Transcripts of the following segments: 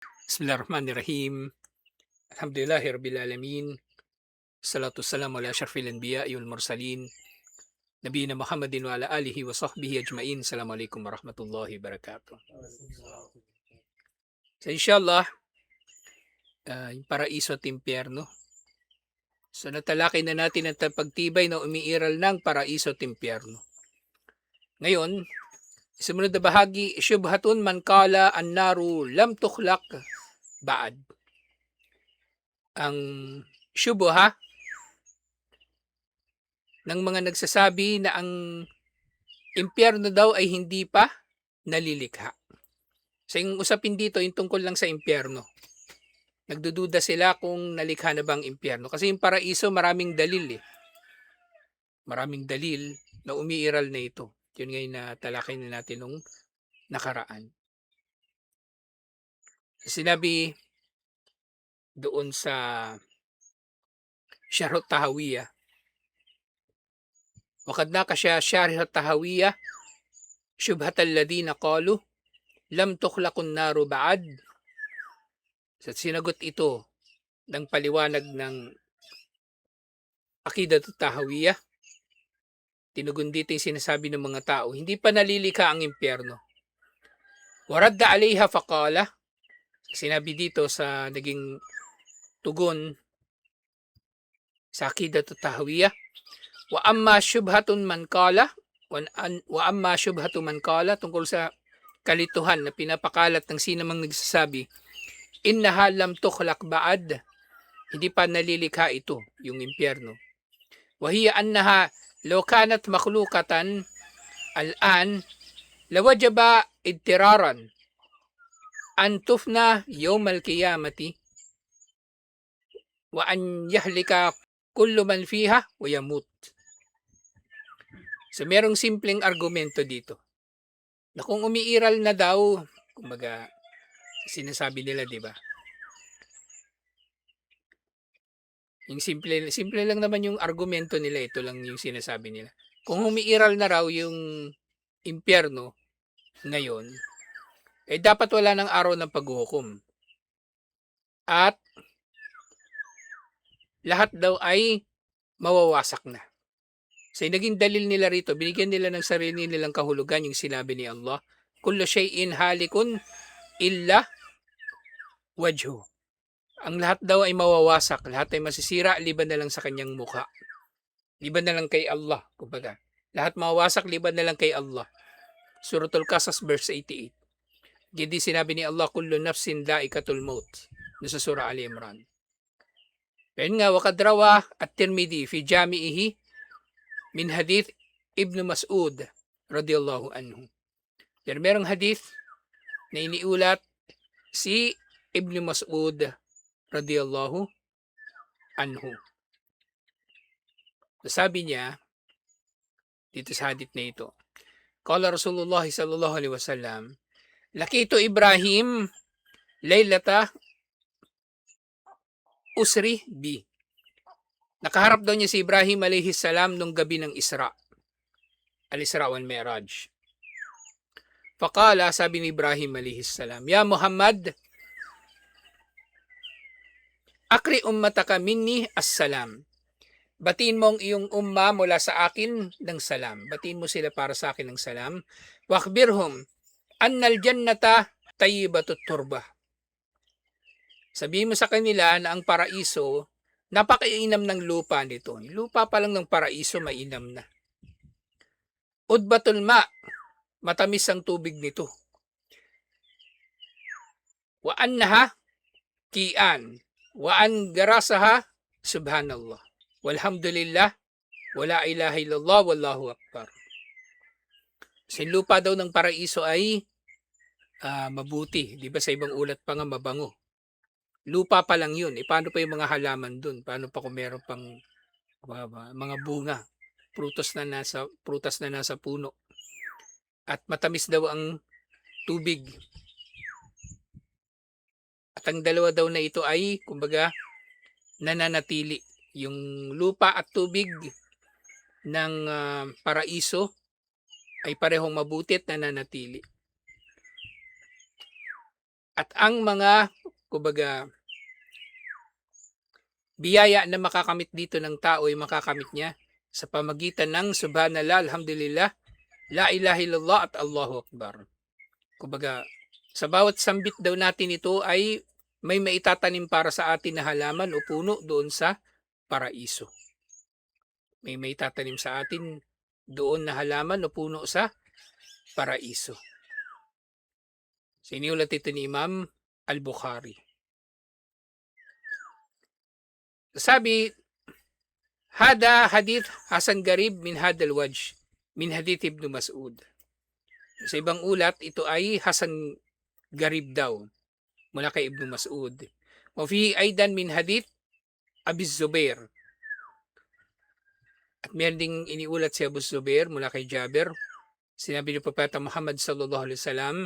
Bismillahirrahmanirrahim. Alhamdulillahirabbil alamin. Salatu wassalamu ala asyrafil anbiya'i wal mursalin. Nabiyina Muhammadin wa ala alihi wa sahbihi ajmain. Assalamualaikum warahmatullahi wabarakatuh. So inshallah, yung paraiso at impyerno. So natalakay na natin ang pagtibay na umiiral ng paraiso at impyerno. Ngayon, sumunod na bahagi, syubhatun man kala an-naru lam tukhlaq ba'd. Ang syubha ng mga nagsasabi na ang impyerno daw ay hindi pa nalilikha. So yung usapin dito, yung tungkol lang sa impyerno. Nagdududa sila kung nalikha na bang impyerno. Kasi yung paraiso, maraming dalil eh. Maraming dalil na umiiral na ito. Yun ngayon na talakay na natin nung nakaraan. Sinabi doon sa Syarh at-Tahawiyah, وقد ناقش شارح الطهوية شبهة الذين قالوا لم تخلق النار بعد. Sa sinagot ito ng paliwanag ng Aqidat at-Tahawiyah, tinugon dito yung sinasabi ng mga tao, hindi pa nalilikha ang impyerno. Waradda alayha faqala, sinabi dito sa naging tugon sa Aqidat at-Tahawiyah, wa amma syubhatun man qala wa amma syubhatu man qala, tungkol sa kalituhan na pinapakalat ng sinamang nagsasabi, innaha lam tukhlaq ba'd, hindi pa nalilikha ito, yung impyerno. Wa hiya annaha law kanat makhluqatan al'an lawajaba idtiraran an tufna yawm al-qiyamati wa an yahlika kullu man fiha wa yamut. So merong simpleng argumento dito na kung umiiral na daw, kumbaga sinasabi nila, di ba? Yung simple lang naman yung argumento nila, ito lang yung sinasabi nila. Kung umiiral na raw yung impyerno ngayon, eh dapat wala ng araw ng paghuhukom. At lahat daw ay mawawasak na. So yung naging dalil nila rito, binigyan nila ng sarili nilang kahulugan yung sinabi ni Allah, kullu shay'in halikun illa wajhu. Ang lahat daw ay mawawasak, lahat ay masisira, liban na lang sa kanyang mukha. Liban na lang kay Allah, kumbaga. Lahat mawawasak, liban na lang kay Allah. Suratul Qasas verse 88. Hindi sinabi ni Allah, kullu nafsin dha'iqatul maut, sa surah Ali Imran. Yan nga, waqad rawa at-Tirmidhi fi jami'ihi min hadith Ibn Mas'ud radiyallahu anhu. Pero merong hadith na iniulat si Ibn Mas'ud radiyallahu anhu. Sabi niya dito sa hadith na ito, qala Rasulullah sallallahu alaihi wasallam, lakitu Ibrahim laylata usri bi. Nakaharap daw niya si Ibrahim alayhi salam nung gabi ng Isra. Al-Isra wal Mi'raj. Faqala, sabi ni Ibrahim alayhi salam, ya Muhammad, akri ummataka minni as-salam. Batiin mo ang iyong umma mula sa akin ng salam. Batiin mo sila para sa akin ng salam. Wakhbirhum annal jannata tayyibatut turbah. Sabihin mo sa kanila na ang paraiso, napakainam ng lupa nito. Lupa pa lang ng paraiso, mainam na. Udbatul ma, matamis ang tubig nito. Wa annaha kian, wa an garasaha subhanallah. Walhamdulillah, wala ilaha illallah, wallahu akbar. Sa lupa daw ng paraiso ay mabuti. Di ba sa ibang ulat pa nga mabango. Lupa pa lang yun. Paano pa yung mga halaman dun? Paano pa kung meron pang mga bunga, prutas na nasa puno. At matamis daw ang tubig. At ang dalawa daw na ito ay, kumbaga, nananatili. Yung lupa at tubig ng paraiso ay parehong mabuti at nananatili. At ang mga, kumbaga, biyaya na makakamit dito ng tao ay makakamit niya sa pamagitan ng subhanallah, alhamdulillah, la ilaha illallah at Allahu Akbar. Kumbaga, sa bawat sambit daw natin ito ay may maitatanim para sa atin na halaman o puno doon sa paraiso. May maitatanim sa atin doon na halaman o puno sa paraiso. Siniulat ito ni Imam Al-Bukhari. Sabi, hada hadith Hasan Garib min hadal wajh min hadith Ibn Mas'ud. Sa ibang ulat, ito ay Hasan Garib daw mula kay Ibn Mas'ud. Wa fi aidan min hadith Abi Zubair. At meron ding iniulat si Abu Zubair mula kay Jabir. Sinabi ni Propeta Muhammad sallallahu alaihi wasallam,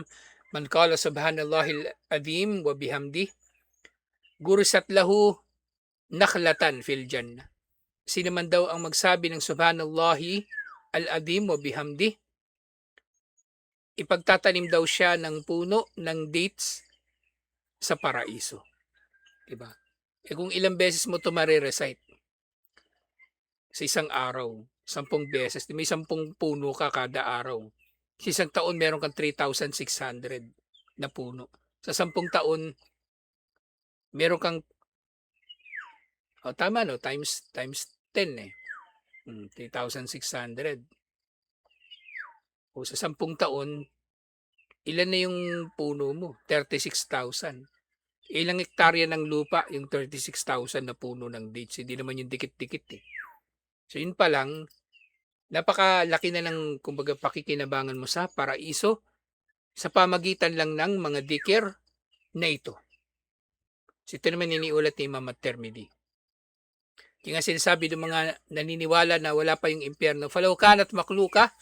man qala subhanallahil azim wa bihamdi gurisat lahu nakhlatan fil jannah. Sino man daw ang magsabi ng subhanallahi al-azim wa bihamdi, ipagtatanim daw siya ng puno ng dates sa paraiso. Diba? E kung ilang beses mo ito marirecite sa isang araw, 10 beses, may 10 puno ka kada araw. Sa isang taon, meron kang 3,600 na puno. Sa 10 taon, meron kang, tama no, times 10 eh. 3,600. O sa 10 taon, ilan na yung puno mo? 36,000. Ilang hektarya ng lupa yung 36,000 na puno ng dates? Hindi naman yung dikit-dikit eh. So yun pa lang, napakalaki na ng kumbaga pakikinabangan mo sa paraiso sa pamagitan lang ng mga dikir na ito. So ito naman iniulat ni Imam At-Tirmidhi. Yung nga sinasabi ng mga naniniwala na wala pa yung impyerno, falaw kanat makluka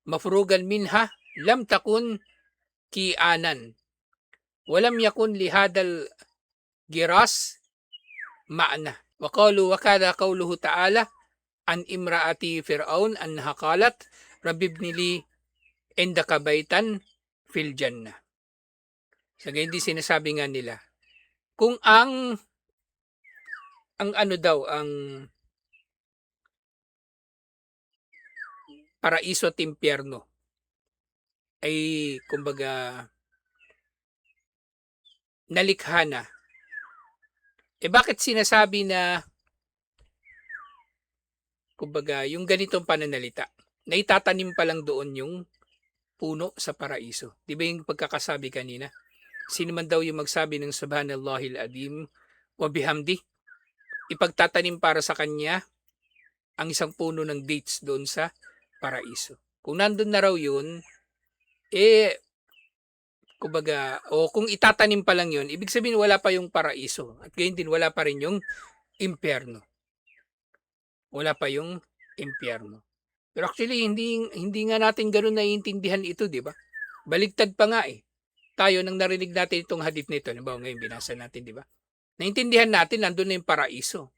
mafrugan minha lam takun kianan walam yakun lihadal giras ma'na. Wa qalu wa kada qawluhu ta'ala an imraati fir'aun annaha qalat rabbi ibni li indaka baitan fil jannah. So ganyan din sinasabi nga nila, kung ang ano daw, ang paraiso at impyerno ay kumbaga nalikha na, bakit sinasabi na kumbaga yung ganitong pananalita na itatanim pa lang doon yung puno sa paraiso? Di ba yung pagkakasabi kanina? Sino man daw yung magsabi ng subhanallahil azim wa bihamdi, ipagtatanim para sa kanya ang isang puno ng dates doon sa paraiso. Kung nandun na raw yun, kumbaga, o kung itatanim pa lang yun, ibig sabihin wala pa yung paraiso. At gayon din, wala pa rin yung impyerno. Wala pa yung impyerno. Pero actually, hindi nga natin ganun naiintindihan ito, di ba? Baligtad pa nga eh. Tayo, nang narinig natin itong hadith nito, nabaw ngayon binasa natin, di ba? Naintindihan natin, nandun na yung paraiso.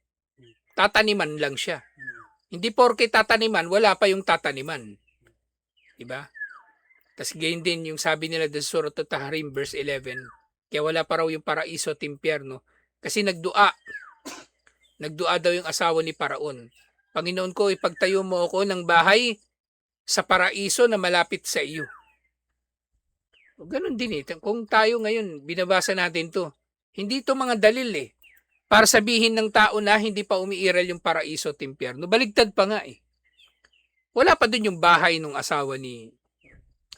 Tataniman lang siya. Hindi porke tataniman, wala pa yung tataniman. Di ba? Tapos gayon din yung sabi nila sa Surat At-Tahrim verse 11, kaya wala pa raw yung paraiso at impyerno kasi nagdua daw yung asawa ni Paraon. Panginoon ko, ipagtayo mo ako ng bahay sa paraiso na malapit sa iyo. O, ganun din eh. Kung tayo ngayon, binabasa natin to, hindi to mga dalil eh. Para sabihin ng tao na hindi pa umiiral yung paraiso at impyerno. Baligtad pa nga eh. Wala pa dun yung bahay ng asawa ni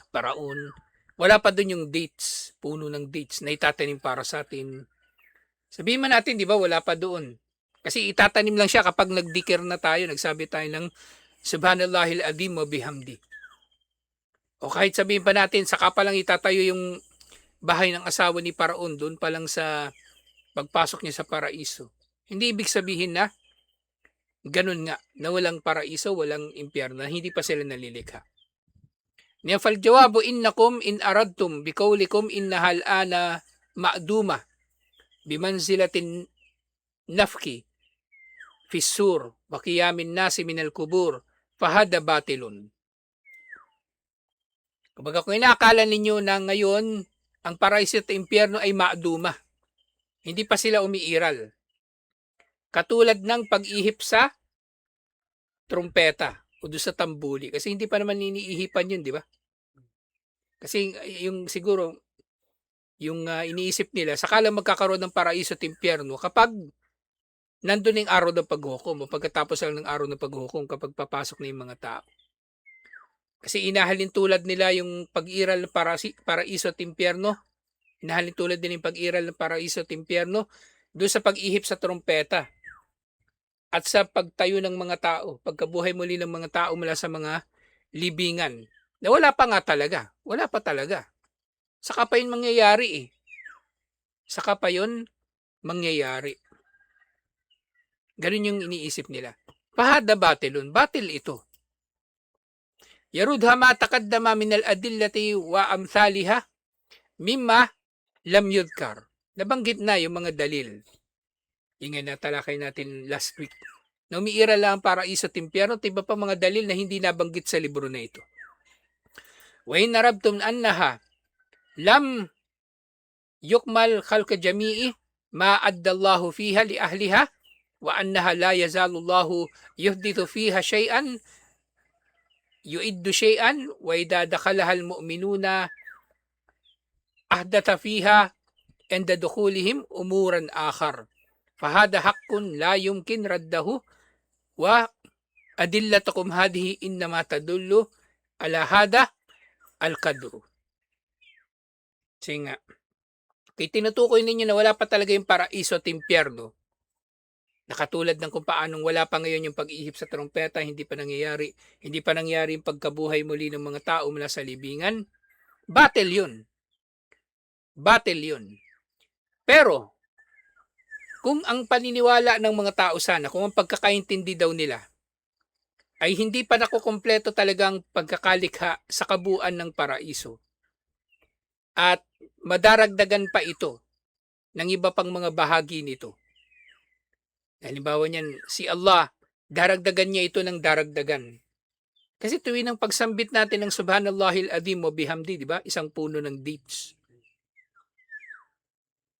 Paraon. Wala pa dun yung dates, puno ng dates na itatanim para sa atin. Sabihin man natin, di ba, wala pa doon. Kasi itatanim lang siya kapag nagdikir na tayo, nagsabi tayo ng subhanallahil azim wa bihamdi. O kahit sabihin pa natin, saka pa lang itatayo yung bahay ng asawa ni Paraon, doon pa lang sa pagpasok niya sa paraiso. Hindi ibig sabihin na ganun nga, na walang paraiso, walang impyerno, hindi pa sila nalilikha. Niya fal jawabu innakum in aradtum biqaulikum innahal ana ma'duma bimanzilatin nafki fissur wa qiyamin nasi minal kubur fahada batilun. Kumbaga kung inaakala ninyo na ngayon ang paraiso at impyerno ay maaduma. Hindi pa sila umiiral. Katulad ng pag-ihip sa trumpeta o doon sa tambuli. Kasi hindi pa naman iniihipan yun, di ba? Kasi yung siguro, yung iniisip nila, saka lang magkakaroon ng paraiso at impyerno kapag nandun yung araw ng paghukom o pagkatapos lang ng araw ng paghukom kapag papasok na yung mga tao. Kasi inahalin tulad nila yung pag-iral ng paraiso at impyerno. Inahalin tulad din yung pag-iral ng paraiso at impyerno doon sa pag-ihip sa trompeta at sa pagtayo ng mga tao, pagkabuhay muli ng mga tao mula sa mga libingan. Na wala pa nga talaga. Wala pa talaga. Saka pa yun mangyayari eh. Saka pa yun mangyayari. Ganun yung iniisip nila. Fahada batilun. Batil ito. Yarudha ma taqaddama min al-adillati wa amthaliha mimma lam yudkar. Nabanggit na yung mga dalil. Yung nga natalakay natin last week. Na umiira lang para isa timpyerno at iba pa mga dalil na hindi nabanggit sa libro na ito. Wa in narabtum annaha lam yukmal khalqa jami'i ma addallahu fiha li ahliha wa annaha la yazalu Allahu yuhdithu fiha shay'an yu'iddu shay'an wa idha dakhalaha al-mu'minuna ahdatha fiha inda dukhulihim umuran akhar fahada haqqun la yumkin raddahu wa adillatukum hadhihi innama tadullu ala hada al-qadru. Kasi nga, kaya tinutukoy ninyo na wala pa talaga yung paraiso at impyerno. Nakatulad ng kung paanong wala pa ngayon yung pag-ihip sa trompeta, hindi pa nangyayari yung pagkabuhay muli ng mga tao mula sa libingan. Battle yun. Pero, kung ang paniniwala ng mga tao sana, kung ang pagkakaintindi daw nila, ay hindi pa nakukumpleto talagang pagkakalikha sa kabuuan ng paraiso. At madaragdagan pa ito ng iba pang mga bahagi nito. Halimbawa niyan, si Allah, daragdagan niya ito ng daragdagan. Kasi tuwing ang pagsambit natin ng Subhanallahil Azim wa bihamdi, di ba? Isang puno ng dates.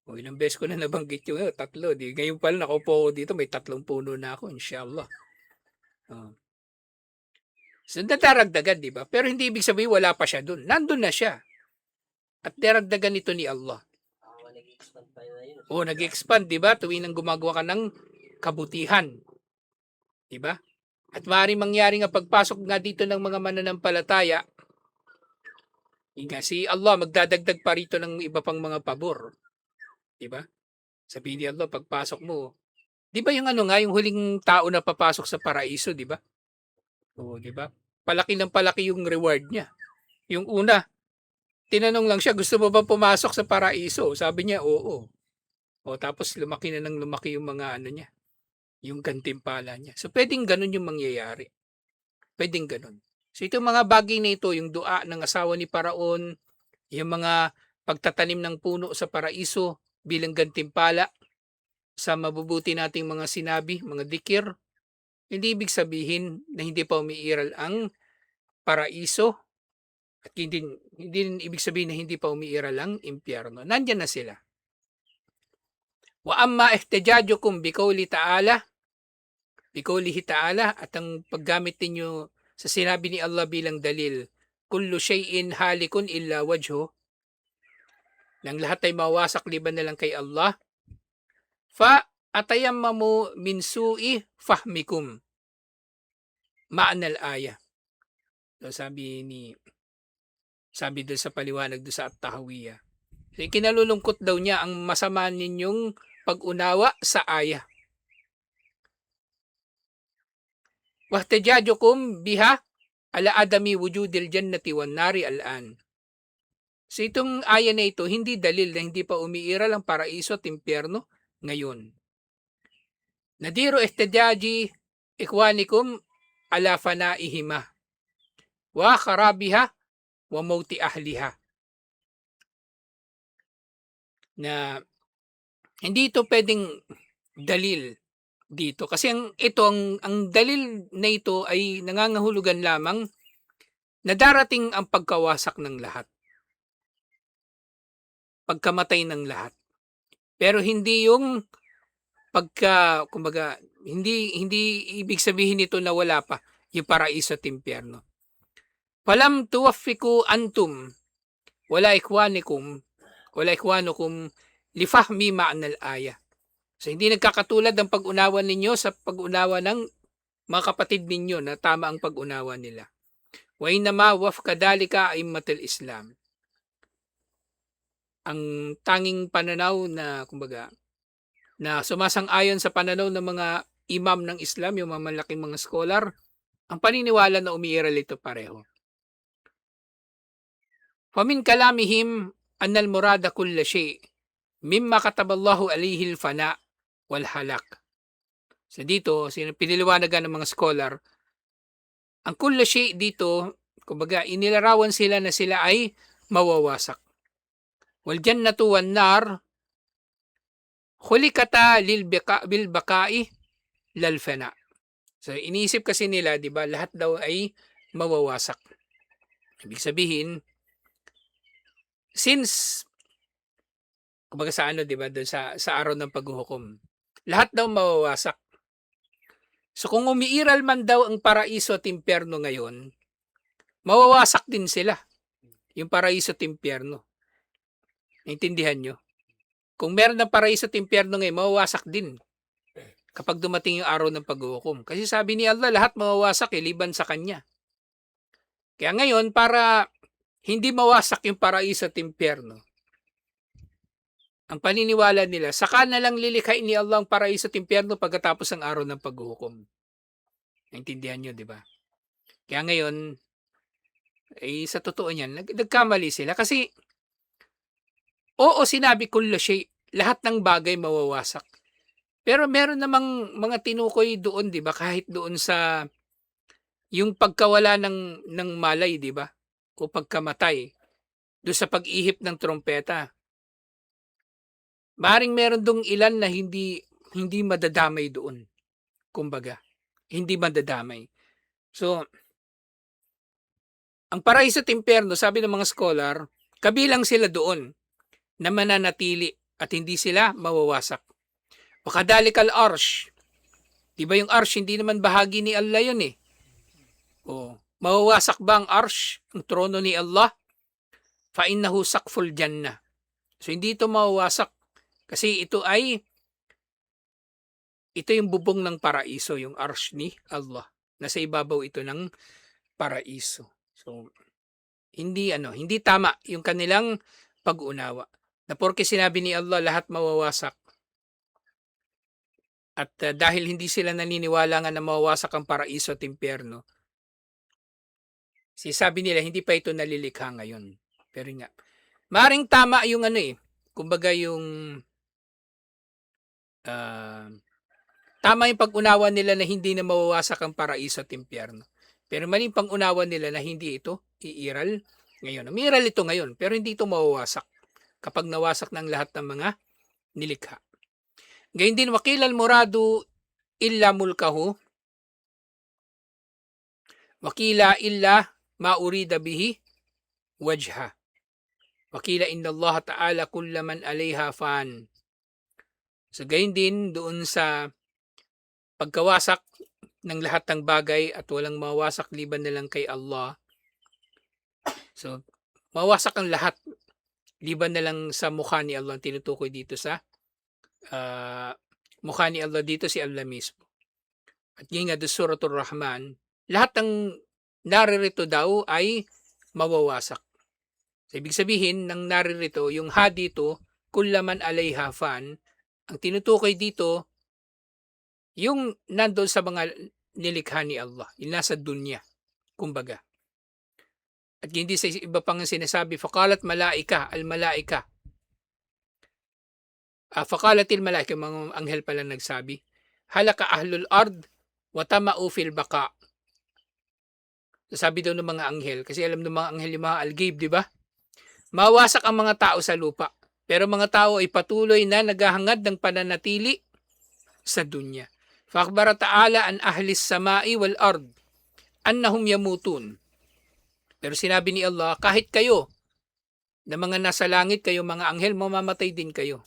O ilang beses ko na nabanggit yung 3. Di, ngayon pala nakaupo ko dito, may 3 puno na ako, inshallah. So, nadaragdagan, di ba? Pero hindi ibig sabihin wala pa siya dun. Nandun na siya. At daragdagan ito ni Allah. Nag-expand, di ba? Tuwing nang gumagawa ka ng kabutihan. Di ba? At maaaring mangyari nga pagpasok nga dito ng mga mananampalataya, si Allah magdadagdag pa rito ng iba pang mga pabor. Di ba? Sabihin ni Allah, pagpasok mo, di ba yung yung huling tao na papasok sa paraiso, di ba? Di ba? Palaki ng palaki yung reward niya. Yung una, tinanong lang siya, gusto mo ba pumasok sa paraiso? Sabi niya, oo. Tapos lumaki na ng lumaki yung mga niya, yung gantimpala niya. So, pwedeng ganun yung mangyayari. Pwedeng ganun. So, itong mga bagay na ito, yung dua ng asawa ni Paraon, yung mga pagtatanim ng puno sa paraiso bilang gantimpala sa mabubuti nating mga sinabi, mga dikir, hindi ibig sabihin na hindi pa umiiral ang paraiso at hindi ibig sabihin na hindi pa umiiral ang impyerno. Nandyan na sila. Wa amma ihtijajukum biqawlihi ta'ala at ang paggamit ninyo sa sinabi ni Allah bilang dalil, kullu shay'in halikun illa wajhu, nang lahat ay mawasak liban na lang kay Allah, fa atayammamu min su'i fahmikum ma'anal aya. So sabi doon sa paliwanag doon sa At-Tahawiyah. So, kinalulungkot daw niya ang masama ninyong pag-unawa sa aya. Wahtajajukum biha ala adami wujudil jannati wan nari al'an. So itong aya na ito, hindi dalil na hindi pa umiiral ang paraiso at impyerno ngayon. Nadiru ihtijaji ikwanikum ala fanaihima wa kharabiha wa mauti ahliha. Na hindi ito pwedeng dalil dito kasi ang dalil na ito ay nangangahulugan lamang na darating ang pagkawasak ng lahat. pagkamatay ng lahat. Pero hindi yung kumbaga, hindi ibig sabihin nito na wala pa yung paraiso at impyerno. Falam tuwaffiku antum wala ikwanukum lifahmi ma'nal aya. So hindi nagkakatulad ang pag-unawa ninyo sa pag-unawa ng mga kapatid ninyo na tama ang pag-unawa nila. Wa inama wafkadalika aimmatul Islam. Ang tanging pananaw na kumbaga na sumasang-ayon sa pananaw ng mga imam ng Islam, yung mga malaking mga scholar, ang paniniwala na umiiral ito pareho. Famin kalamihim annal murada kulla shay mimma kataballahu alayhi al-fana wal halak. So dito, piniliwanagan ng mga scholar, ang kulla shay dito, kumbaga inilarawan sila na sila ay mawawasak. Wal jannatu wan nar khuliqata bil baqa'i lal fana. So iniisip kasi nila, 'di ba, lahat daw ay mawawasak. Ibig sabihin, since kumbaga sa 'di ba, doon sa araw ng paghuhukom, lahat daw mawawasak. So kung umiiral man daw ang paraiso at impyerno ngayon, mawawasak din sila. Yung paraiso at impyerno. Naintindihan nyo? Kung meron ng paraiso at impyerno ngayon, mawawasak din kapag dumating yung araw ng paghuhukom. Kasi sabi ni Allah, lahat mawawasak liban sa Kanya. Kaya ngayon, para hindi mawasak yung paraiso at impyerno, ang paniniwala nila, saka na lang lilikhain ni Allah ang paraiso at impyerno pagkatapos ng araw ng paghuhukom. Naintindihan nyo, di ba? Kaya ngayon, sa totoo niyan, nagkamali sila. Kasi, oo, sinabi kullu shay, lahat ng bagay mawawasak. Pero meron namang mga tinukoy doon, 'di ba? Kahit doon sa yung pagkawala ng malay, 'di ba? O pagkamatay, doon sa pag-ihip ng trompeta. Maring meron dong ilan na hindi madadamay doon. Kumbaga, hindi madadamay. So, ang paraiso at impyerno, sabi ng mga scholar, kabilang sila doon na mananatili at hindi sila mawawasak. Wakadalikal arsh. Diba yung arsh, hindi naman bahagi ni Allah yun eh. Mawawasak ba ang arsh, ang trono ni Allah? Fa'innahu sakful jannah. So hindi ito mawawasak. Kasi ito yung bubong ng paraiso, yung arsh ni Allah. Nasa ibabaw ito ng paraiso. So, hindi tama yung kanilang pag-unawa. Na porke sinabi ni Allah lahat mawawasak, at dahil hindi sila naniniwala nga na mawawasak ang paraiso at impyerno, sabi nila hindi pa ito nalilikha ngayon. Pero nga, maring tama yung kumbaga yung tama yung pag-unawa nila na hindi na mawawasak ang paraiso at impyerno. Pero maling pang-unawa nila na hindi ito iiral ngayon. Umiiral ito ngayon, pero hindi ito mawawasak kapag nawasak ng lahat ng mga nilikha. Gayun din, wakilal muradu illa mulkahu, wakila illa maurida bihi wajha. Wakila inna Allah ta'ala kullaman alayha fan. So gayun din doon sa pagkawasak ng lahat ng bagay at walang mawasak liban na lang kay Allah. So mawasak ang lahat liban na lang sa mukha ni Allah. Tinutukoy dito sa mukha ni Allah, dito si Allah mismo. At yun nga doon Suratul Rahman, lahat ng naririto daw ay mawawasak. So, ibig sabihin ng naririto, yung ha dito, kullaman alayha fan, ang tinutukoy dito, yung nandoon sa mga nilikha ni Allah, yung nasa dunya, kumbaga. At hindi sa iba pang sinasabi, faqalat malaika, al-malaika. Faqalatil malaika, mga anghel pala nagsabi, halaka ahlul ard wa tama'u fil baqa. Sabi daw ng mga anghel, kasi alam ng mga anghel yung mga al-ghaib, di ba? Mawasak ang mga tao sa lupa, pero mga tao ay patuloy na naghahangad ng pananatili sa dunya. Fa'akhbara ta'ala an ahlis samai wal ard annahum yamutun. Pero sinabi ni Allah, kahit kayo na mga nasa langit, kayo mga anghel, mamamatay din kayo.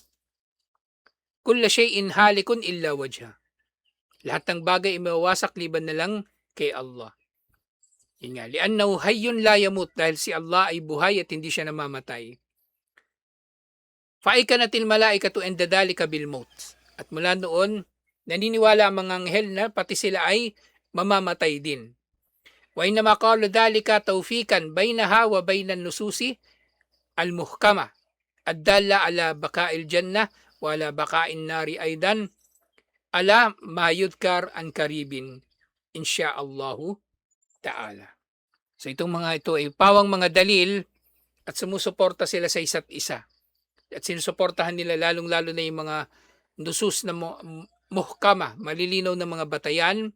Kulla shay'in halikun illa wajha. Lahat ng bagay ay mawawasak liban na lang kay Allah. Yun nga, li'annahu hayyun la yamut, dahil si Allah ay buhay at hindi siya namamatay. Fa'ikanatil malaikatu inda dhalika bil maut. At mula noon, naniniwala ang mga anghel na pati sila ay mamamatay din. Wa innama qala dhalika tawfikan bainaha wa bainan nususi al-muhkama ad-dalla ala baka'il jannah wa ala baka'in nari aidan ala ma yudkar an karibin insyaallahu ta'ala. So itong mga ito ay pawang mga dalil at sumusuporta sila sa isa't isa. At sinusuportahan nila lalong-lalo na yung mga nusus na muhkama, malilinaw na mga batayan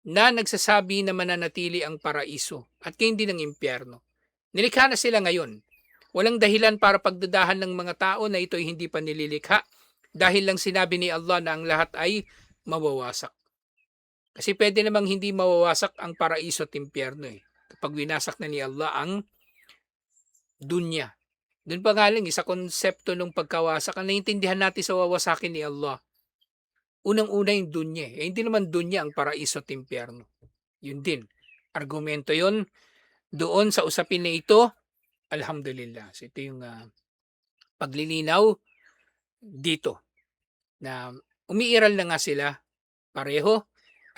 na nagsasabi na mananatili ang paraiso at kayo din ng impyerno. Nilikha na sila ngayon. Walang dahilan para pagdudahan ng mga tao na ito ay hindi pa nililikha dahil lang sinabi ni Allah na ang lahat ay mawawasak. Kasi pwede namang hindi mawawasak ang paraiso at impyerno kapag winasak na ni Allah ang dunya. Doon pa nga lang, sa konsepto ng pagkawasak, ang naiintindihan natin sa wawasakin ni Allah. Unang-una yung dunya. Hindi naman dunya ang paraiso at impyerno. Yun din. Argumento yon doon sa usapin na ito. Alhamdulillah. So ito yung paglilinaw dito. Na umiiral na nga sila pareho.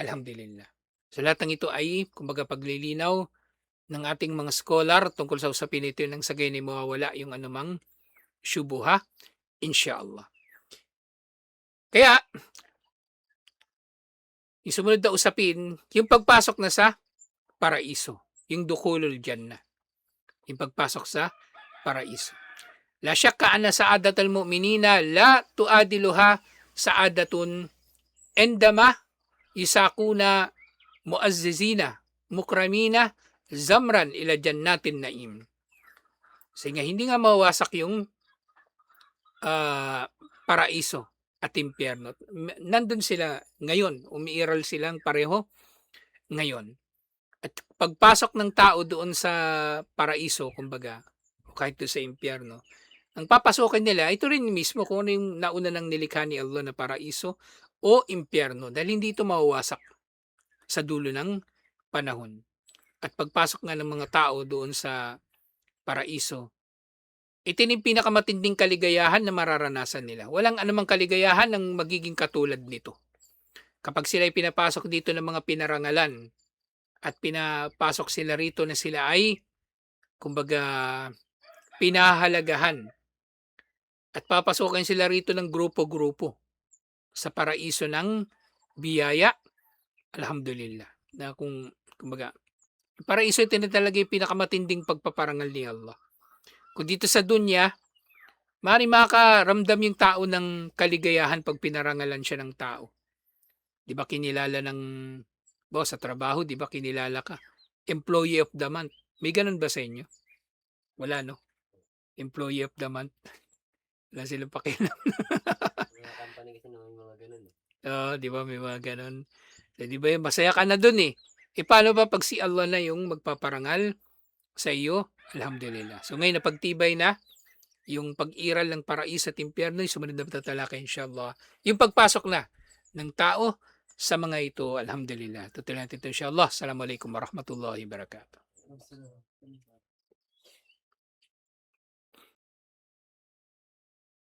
Alhamdulillah. So lahat ng ito ay, kumbaga, paglilinaw ng ating mga scholar tungkol sa usapin ito nang sa gayon ay mawawala yung anumang syubuha, inshallah. Kaya, yung sumunod na usapin, yung pagpasok na sa paraiso, yung dukhulul jannah, yung pagpasok sa paraiso. La syakka anna sa'adatul mu'minina la tuadiluha sa'adatun endama yusakuna muazzizina mukramina zamran ila jannatin naim. Kasi nga hindi nga mawawasak yung paraiso at impyerno. Nandun sila ngayon, umiiral silang pareho ngayon. At pagpasok ng tao doon sa paraiso, kumbaga, o kahit doon sa impyerno, ang papasokin nila, ito rin mismo kung ano yung nauna ng nilikha ni Allah na paraiso o impyerno, dahil hindi ito mawawasak sa dulo ng panahon. At pagpasok nga ng mga tao doon sa paraiso, ito yung pinakamatinding kaligayahan na mararanasan nila. Walang anumang kaligayahan ang magiging katulad nito. Kapag sila ay pinapasok dito ng mga pinarangalan at pinapasok sila rito na sila ay, kumbaga, pinahalagahan at papasokin sila rito ng grupo-grupo sa paraiso ng biyaya, alhamdulillah. Na kumbaga, paraiso ito na talaga yung pinakamatinding pagpaparangal ni Allah. Kung dito sa dunya, maaaring makaramdam yung tao ng kaligayahan pag pinarangalan siya ng tao. Di ba kinilala ng boss sa trabaho, di ba kinilala ka? Employee of the month. May ganun ba sa inyo? Wala, no? Employee of the month. Wala silang pakialam. Mga company kasi naman mga ganun. Di ba may mga ganun? So, di ba masaya ka na dun eh. Paano ba pag si Allah na yung magpaparangal sa iyo? Alhamdulillah. So ngayon napagtibay na yung pag-iral ng paraiso at impyerno, yung sumunod na tatalakay inshallah. Yung pagpasok na ng tao sa mga ito, alhamdulillah. Tutuloy natin ito inshallah. Assalamualaikum warahmatullahi wabarakatuh.